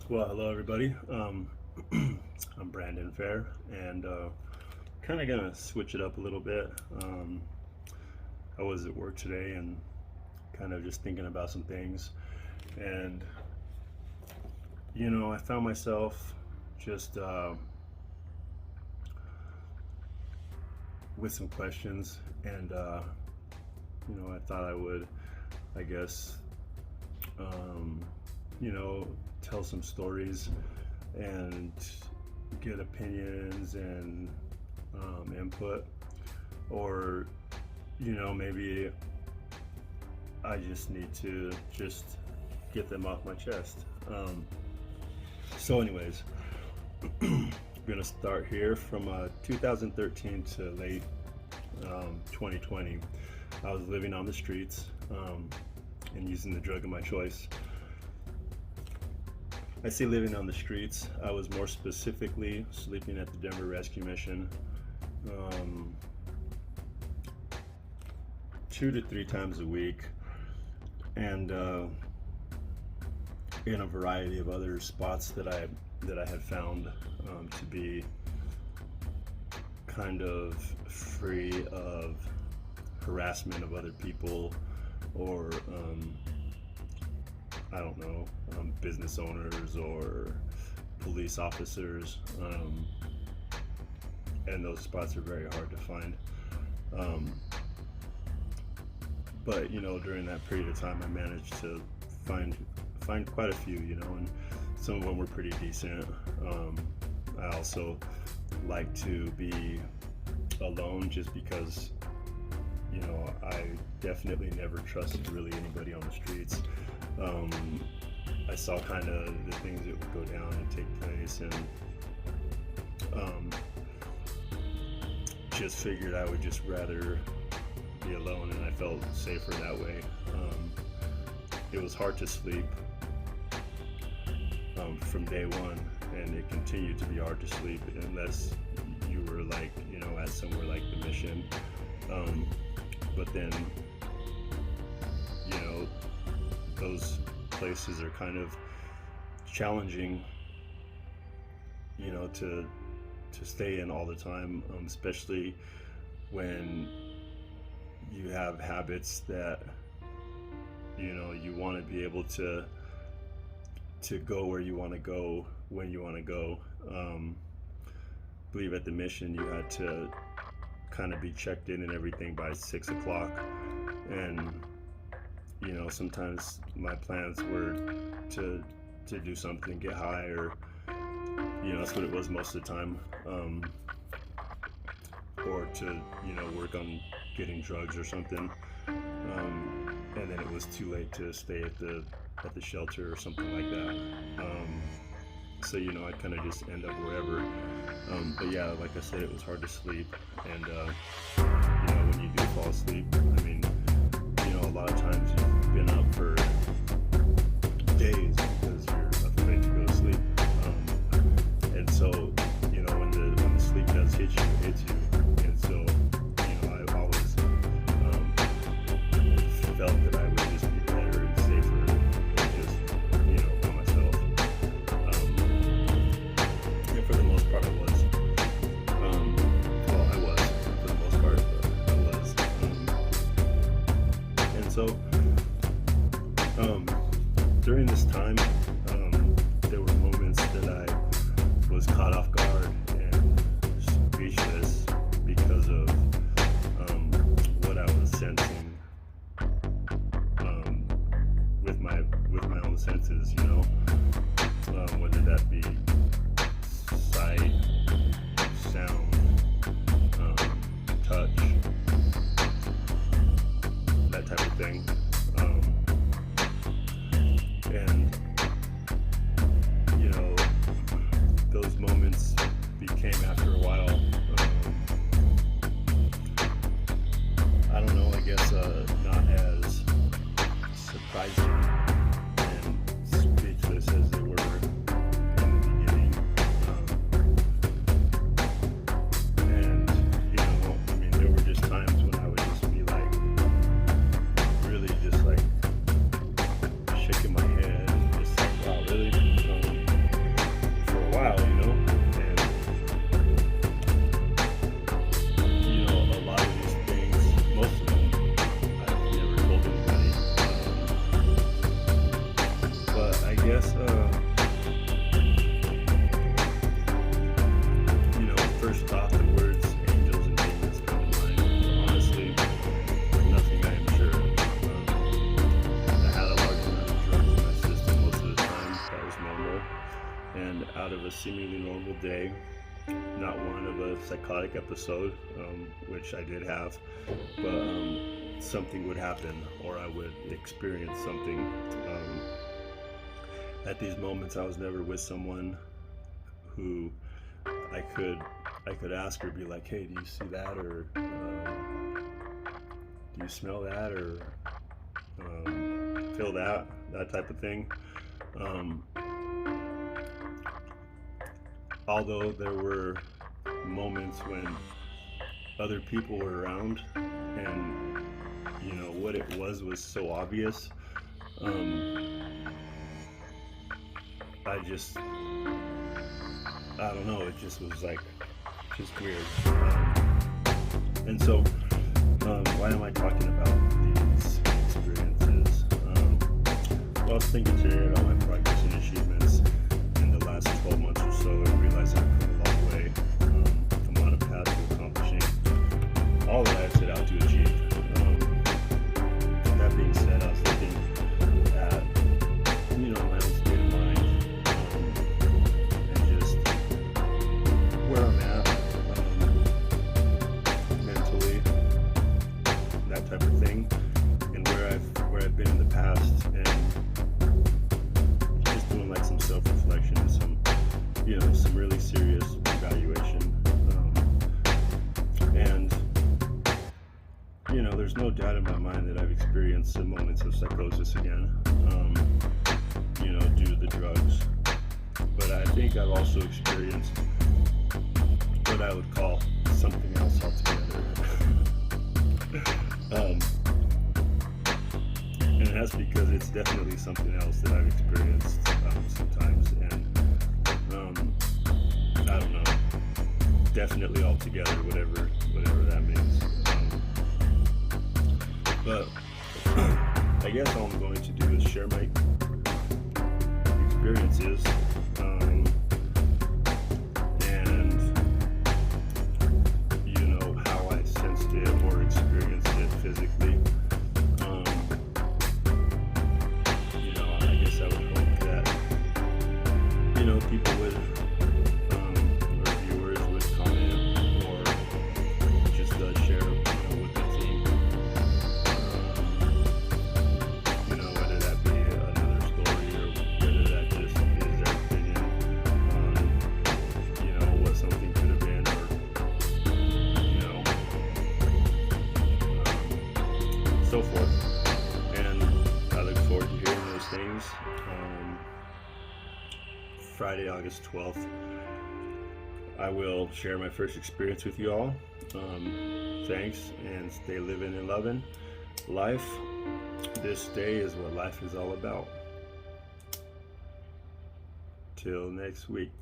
Well, hello everybody. I'm Brandon Fair, and kind of gonna switch it up a little bit. I was at work today and kind of just thinking about some things, and I found myself just with some questions, and I thought I would, I guess, um, you know, tell some stories and get opinions and input, or maybe I just need to just get them off my chest. Anyways, I'm gonna start here from 2013 to late 2020. I was living on the streets and using the drug of my choice. I say living on the streets. I was more specifically sleeping at the Denver Rescue Mission 2 to 3 times a week, and in a variety of other spots that I had found to be kind of free of harassment of other people, or I don't know, business owners or police officers, and those spots are very hard to find. But during that period of time, I managed to find quite a few, and some of them were pretty decent. I also like to be alone, just because I definitely never trusted really anybody on the streets. I saw kind of the things that would go down and take place, and just figured I would just rather be alone, and I felt safer that way. It was hard to sleep from day one, and it continued to be hard to sleep unless you were at somewhere like the Mission. But then those places are kind of challenging to stay in all the time, especially when you have habits that you want to be able to go where you want to go when you want to go. I believe at the Mission you had to kind of be checked in and everything by 6 o'clock, and sometimes my plans were to do something, get high, or that's what it was most of the time, or to work on getting drugs or something, and then it was too late to stay at the shelter or something like that. So I'd kind of just end up wherever. But yeah, like I said, it was hard to sleep, and when you do fall asleep, I mean, a lot of times you've been up for days because you're afraid to go to sleep. And so when the sleep does hit you, it hits you. And so I've always felt that I would just be better and safer just by myself. And for the most part, I was. Well, I was for the most part, but I was. And so during this time, there were moments that I was caught off guard and speechless because of what I was sensing with my own senses, whether that be sight, sound, touch, that type of thing. And those moments not one of a psychotic episode, which I did have, but something would happen, or I would experience something. At these moments, I was never with someone who I could ask or be like, hey, do you see that, or do you smell that, or feel that type of thing. Um, Although there were moments when other people were around, and what it was so obvious. I don't know, it just was like just weird. And so why am I talking about these experiences? Well, I was thinking today about my progress and achievements in the last 12 months or so, and realized I've come a long way. I'm on a path to accomplishing all that I set out to achieve. That being said, I was looking at my own state of mind, and just where I'm at mentally, that type of thing, and where I've been in the past, and just doing like some self-reflection and some really serious evaluation. And there's no doubt in my mind that I've experienced some moments of psychosis again, due to the drugs. But I think I've also experienced what I would call something else altogether. And that's because it's definitely something else that I've experienced sometimes, and I don't know, definitely altogether, whatever that means. But I guess all I'm going to do is share my experiences, and how I sensed it or experienced it physically. I guess I would hope that people would, or viewers would comment, or just share with the team, whether that be another story, or whether that just is their opinion on what something could have been, or so forth. And I look forward to hearing those things. Friday, August 12th, I will share my first experience with you all. Thanks, and stay living and loving life. This day is what life is all about. Till next week.